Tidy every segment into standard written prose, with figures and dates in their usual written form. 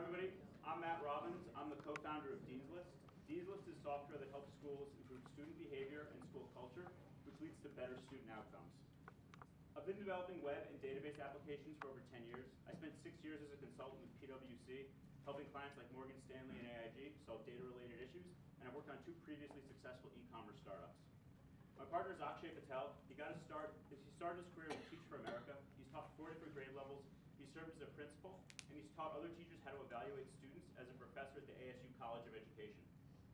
everybody. I'm Matt Robbins. I'm the co-founder of DeansList. DeansList is software that helps schools improve student behavior and school culture, which leads to better student outcomes. I've been developing web and database applications for over 10 years. I spent 6 years as a consultant with PwC, helping clients like Morgan Stanley and AIG solve data-related issues, and I've worked on 2 previously successful e-commerce startups. My partner is Akshay Patel. He started his career with Teach for America. He's taught 4 different grade levels. He served as a principal, and he's taught other teachers how to evaluate students as a professor at the ASU College of Education.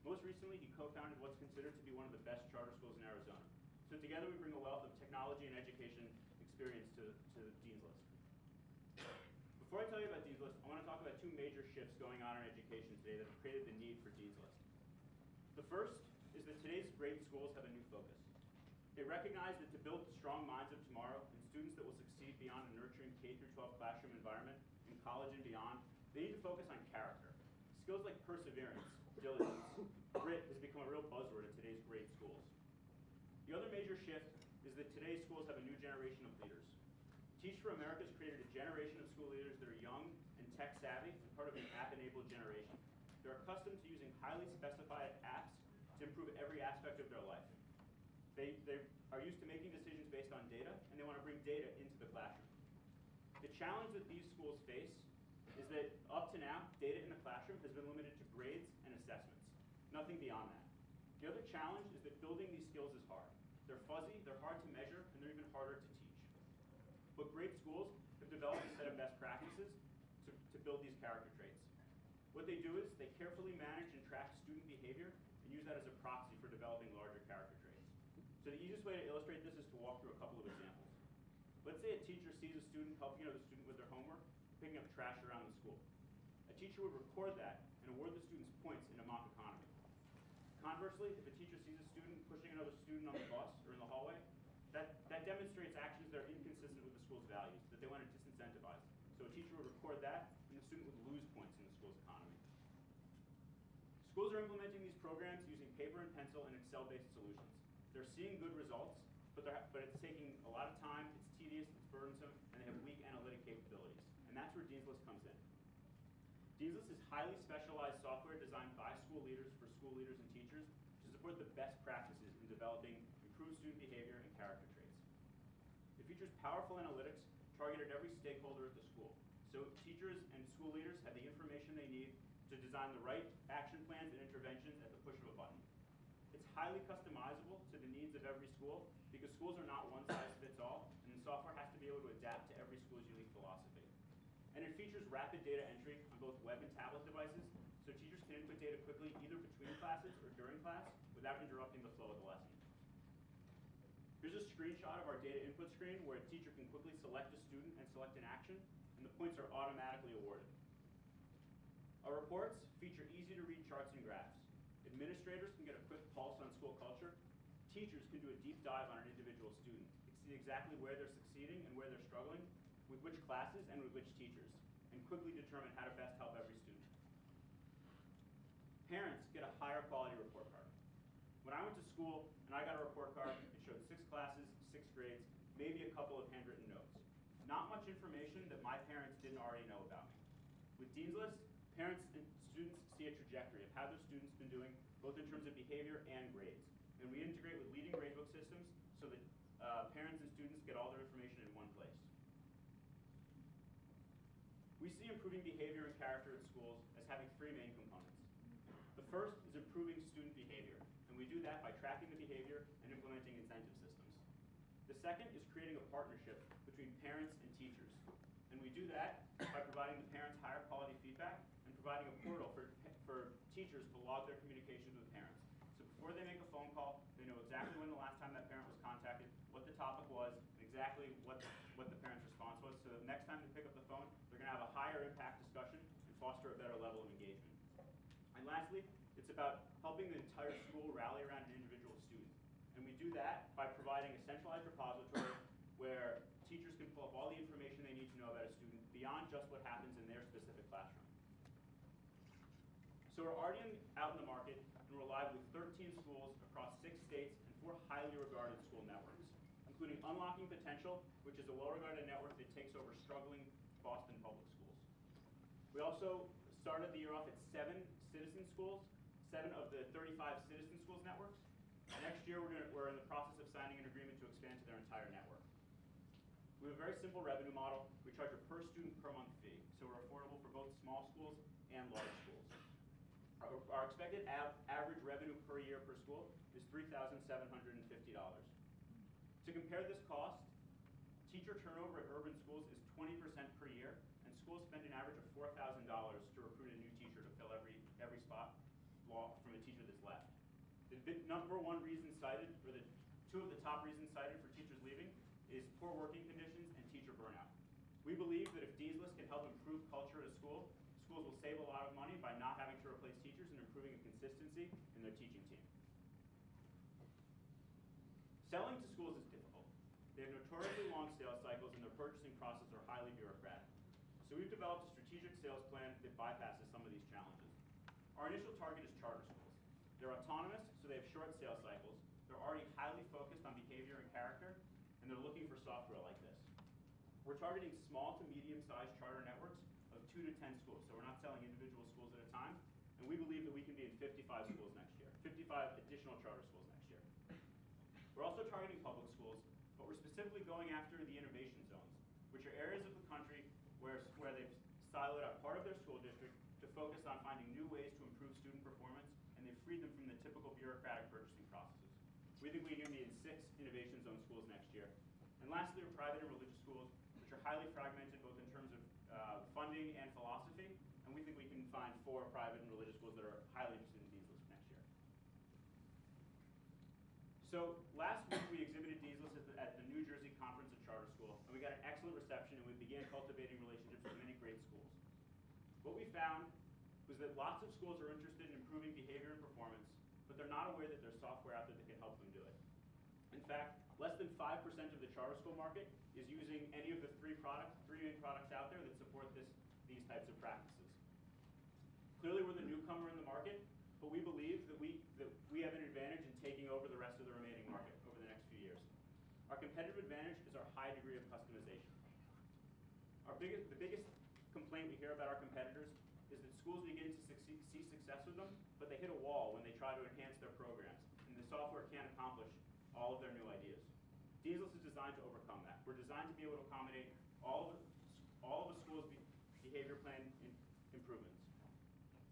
Most recently, he co-founded what's considered to be one of the best charter schools in Arizona. So together we bring a wealth of technology and education experience to DeansList. Before I tell you about DeansList, I want to talk about 2 major shifts going on in education today that have created the need for DeansList. The first is that today's great schools have a new focus. They recognize that to build strong minds of tomorrow and students that will succeed beyond a nurturing K-12 classroom environment, in college and beyond, they need to focus on character. Skills like perseverance, diligence, grit has become a real buzzword in today's great schools. The other major shift is that today's schools have a new generation of leaders. Teach for America has created a generation of school leaders that are young and tech savvy and part of an app-enabled generation. They're accustomed to using highly specified apps to improve every aspect of their life. They are used to making decisions based on data, and they want to bring data into the classroom. The challenge that these schools face is that up to now, data in the classroom has been limited to grades and assessments, nothing beyond that. The other challenge is that building these skills is hard. They're fuzzy, they're hard to measure, and they're even harder to teach. But great schools have developed a set of best practices to build these character traits. What they do is they carefully manage and track student behavior and use that as a proxy for developing larger character traits. So the easiest way to illustrate this is to walk through a couple of examples. Let's say a teacher sees a student helping another student with their homework, picking up trash around the school. A teacher would record that and award the students points in a mock economy. Conversely, if a teacher sees a student pushing another student on the bus or in the hallway, that demonstrates actions that are inconsistent with the school's values, that they want to disincentivize. So a teacher would record that, and the student would lose points in the school's economy. Schools are implementing these programs using paper and pencil and Excel-based solutions. They're seeing good results, but it's taking a lot of time, it's tedious, it's burdensome, and they have weak analytic capabilities. And that's where DeansList comes in. DeansList is highly specialized software designed by school leaders for school leaders and teachers to support the best practices in developing improved student behavior and character traits. It features powerful analytics targeted at every stakeholder at the school. So teachers and school leaders have the information they need to design the right action plans and interventions at the push of a button. It's highly customizable to the needs of every school because schools are not one size fits all, and the software has to be able to adapt to every school's unique philosophy. And it features rapid data entry on both web and tablet devices, so teachers can input data quickly either between classes or during class without interrupting the flow of the lesson. Here's a screenshot of our data input screen where a teacher can quickly select a student and select an action, and the points are automatically awarded. Our reports feature easy-to-read charts and graphs. Administrators can get a quick pulse on school culture. Teachers can do a deep dive on an individual student to see exactly where they're succeeding and where they're struggling, with which classes and with which teachers, and quickly determine how to best help every student. Parents get a higher quality report card. When I went to school and I got a report card, it showed 6 classes, 6 grades, maybe a couple of handwritten notes. Not much information that my parents didn't already know about me. With DeansList, parents and students see a trajectory of how their students have been doing, both in terms of behavior and grades. And we integrate with leading gradebook systems so that parents and students get all their information in one place. We see improving behavior and character at schools as having 3 main components. The first is improving student behavior, and we do that by tracking the behavior and implementing incentive systems. The second is creating a partnership between parents and teachers. And we do that by providing the parents higher quality feedback and providing a portal for teachers to log their communications with parents. So before they make a phone call, they know exactly when the last time that parent was contacted, what the topic was, and exactly what the parent's response was. So the next time they pick up the phone, they're going to have a higher impact discussion and foster a better level of engagement. And lastly, it's about helping the entire school rally around an individual student. And we do that by providing a centralized repository where teachers can pull up all the information they need to know about a student beyond just what happens in their specific classroom. So we're already out in the market, and we're live with 13 schools across 6 states and 4 highly regarded school networks, including Unlocking Potential, which is a well-regarded network that takes over struggling Boston public schools. We also started the year off at 7 citizen schools, 7 of the 35 citizen schools networks. Next year, we're in the process of signing an agreement to expand to their entire network. We have a very simple revenue model. We charge a per student per month fee, so we're affordable for both small schools and large schools. Our expected average revenue per year per school is $3,750. To compare this cost, teacher turnover at urban schools is 20% per year, and schools spend an average of $4,000 to recruit a new teacher to fill every spot from a teacher that's left. The number one reason cited, or the two of the top reasons cited for teachers leaving, is poor working conditions and teacher burnout. We believe that if DeansList can help improve culture at a school, schools will save a lot of money by not having to replace teachers and improving a consistency in their teaching team. Selling to schools is difficult. They have notoriously long sales cycles and their purchasing processes are highly bureaucratic. So we've developed a strategic sales plan that bypasses some of these challenges. Our initial target is charter schools. They're autonomous, so they have short sales cycles. They're already highly focused on behavior and character, and they're looking for software like this. We're targeting small to medium-sized charter networks of 2 to 10 schools, so we're not selling individual schools at a time, and we believe that we can be in 55 schools next year, 55 additional charter schools next year. We're also targeting public schools, but we're specifically going after the innovation zones, which are areas of the country where they've siloed out part of their school district to focus on finding new ways to improve student performance, and they've freed them from the typical bureaucratic purchasing processes. We think we can be in 6 innovation zone schools next year. And lastly, are private and religious schools, which are highly fragmented both in terms of funding and philosophy, and we think we can find 4 private and religious schools that are highly interested in DeansList next year. So last week we exhibited DeansList at the New Jersey Conference of Charter School, and we got an excellent reception, and we began cultivating relationships with many great schools. What we found was that lots of schools are interested in improving behavior and performance, but they're not aware that there's software out there that can help them do it. In fact, less than 5% of the charter school market is using any of the 3 main products out there that support these types of practices. Clearly, we're the newcomer in the market, but we believe that we have an advantage in taking over the rest of the remaining market over the next few years. Our competitive advantage is our high degree of customization. The biggest complaint we hear about our competitors is that schools begin to see success with them, but they hit a wall when they try to enhance their programs, and the software can't accomplish all of their new ideas. DeansList is designed to overcome that. We're designed to be able to accommodate all of a school's behavior plan improvements.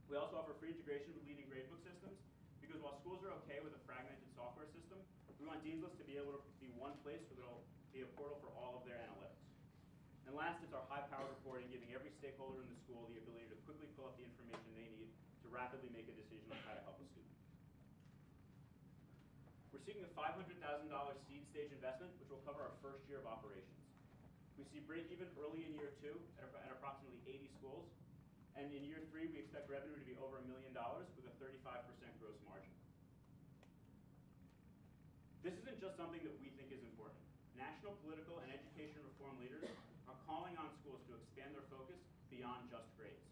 We also offer free integration with leading gradebook systems, because while schools are okay with a fragmented software system, we want DeansList to be able to be one place where there'll be a portal for all of their analytics. And last is our high-powered reporting, giving every stakeholder in the school the ability to quickly pull up the information they need to rapidly make a decision on how to help a student. We're seeking a $500,000 seed stage investment, which will cover our first year of operations. We see break even early in year 2 at approximately 80 schools, and in year 3 we expect revenue to be over $1 million with a 35% gross margin. This isn't just something that we think is important. National political and education reform leaders are calling on schools to expand their focus beyond just grades.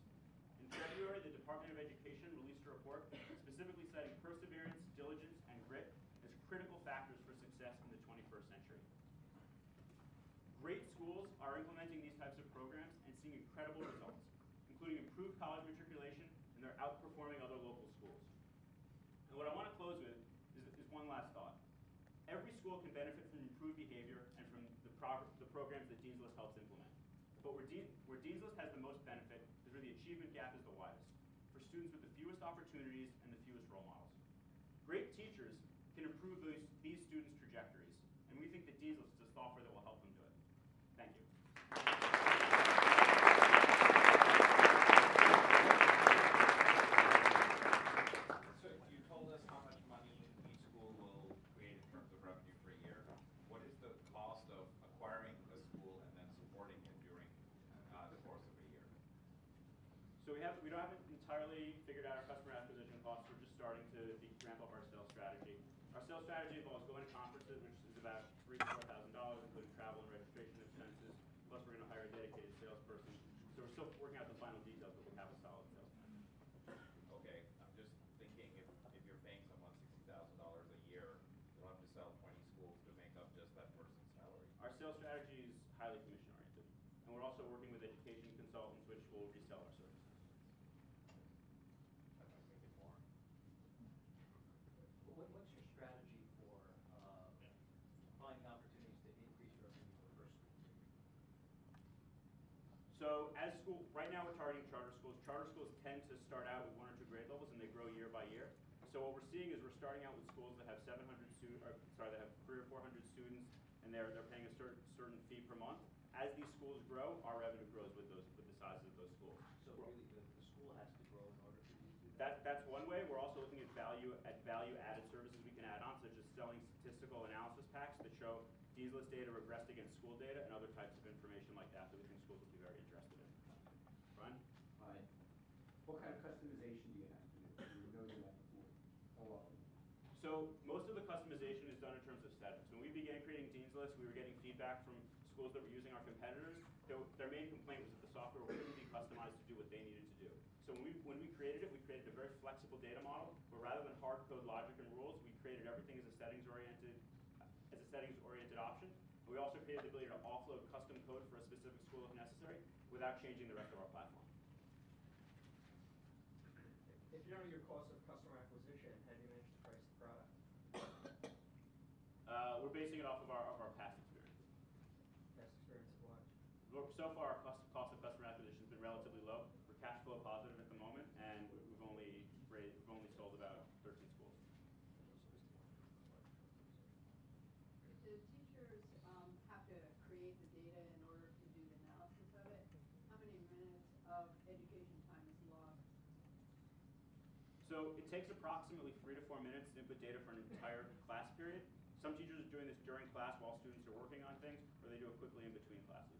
In February, the Department of Education released a report specifically citing perseverance, diligence, and grit as critical factors for success in the 21st century. Great schools are implementing these types of programs and seeing incredible results, including improved college matriculation, and they're outperforming other local schools. And what I want to close with is one last thought. Every school can benefit from improved behavior and from the programs that DeansList helps implement. But where DeansList has the most benefit is where the achievement gap is the widest, for students with the fewest opportunities and the fewest role models. Great teachers can improve these students' trajectories, and we think that DeansList is a software that will help them do it. Thank you. So you told us how much money each school will create in terms of revenue per year. What is the cost of acquiring a school and then supporting it during the course of a year? So we don't have entirely figured out our customer acquisition costs. We're just starting to ramp up our sales strategy. Our sales strategy involves going to conferences, which is about $3,000 to $4,000, including travel and registration expenses. Plus, we're going to hire a dedicated salesperson. So we're still working out the final details, but we have a solid sales plan. Okay, I'm just thinking if you're paying someone $60,000 a year, you'll have to sell 20 schools to make up just that person's salary. Our sales strategy is highly commission-oriented, and we're also working with education consultants, which will resell our services. So as school, right now we're targeting charter schools. Charter schools tend to start out with 1 or 2 grade levels and they grow year by year. So what we're seeing is we're starting out with schools that have 700 students, or sorry, that have 300 or 400 students, and they're paying a certain fee per month. As these schools grow, our revenue grows with the sizes of those schools. So really, the school has to grow in order for you to do that? That's one way. We're also looking at value added services we can add on, such as selling statistical analysis packs that show DeansList data regressed against school data and other types of information like that we think schools will be very interested in. Brian? Hi. What kind of customization do you have to do? You were noting that before. How often? So most of the customization is done in terms of settings. When we began creating DeansList, we were getting feedback from schools that were using our competitors. Their main complaint was that the software couldn't be customized to do what they needed to do. So when we created it, we created a very flexible data model where rather than hard code logic and rules, we created everything as a settings-oriented option. And we also created the ability to offload custom code for a specific school if necessary without changing the rest of our platform. If you know your cost of customer acquisition, how do you manage to price the product? We're basing it off of our past experience. Past experience of what? So far, our cost of customer acquisition has been relatively low. We're cash flow positive at the moment, and we've only sold about 13 schools. The teachers have to create the data in order to do the analysis of it. How many minutes of education time is lost? So it takes approximately 3 to 4 minutes to input data for an entire class period. Some teachers are doing this during class while students are working on things, or they do it quickly in between classes.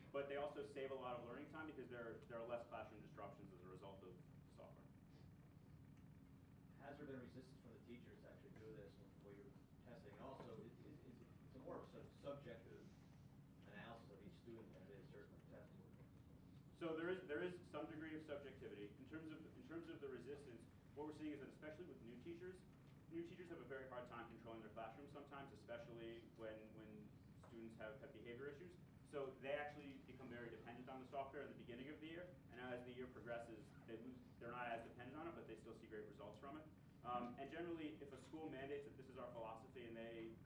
But they also save a lot of learning time because there are less classroom disruptions as a result of the software. Has there been resistance from the teachers to actually do this when you're testing? And also, it's a more subjective analysis of each student than it is certainly testing. So there is some degree of subjectivity. In terms of the resistance, what we're seeing is that especially with new teachers have a very hard time controlling their classrooms sometimes, especially when students have behavior issues. So they actually become very dependent on the software at the beginning of the year, and as the year progresses, they're not as dependent on it, but they still see great results from it. And generally, if a school mandates that this is our philosophy and they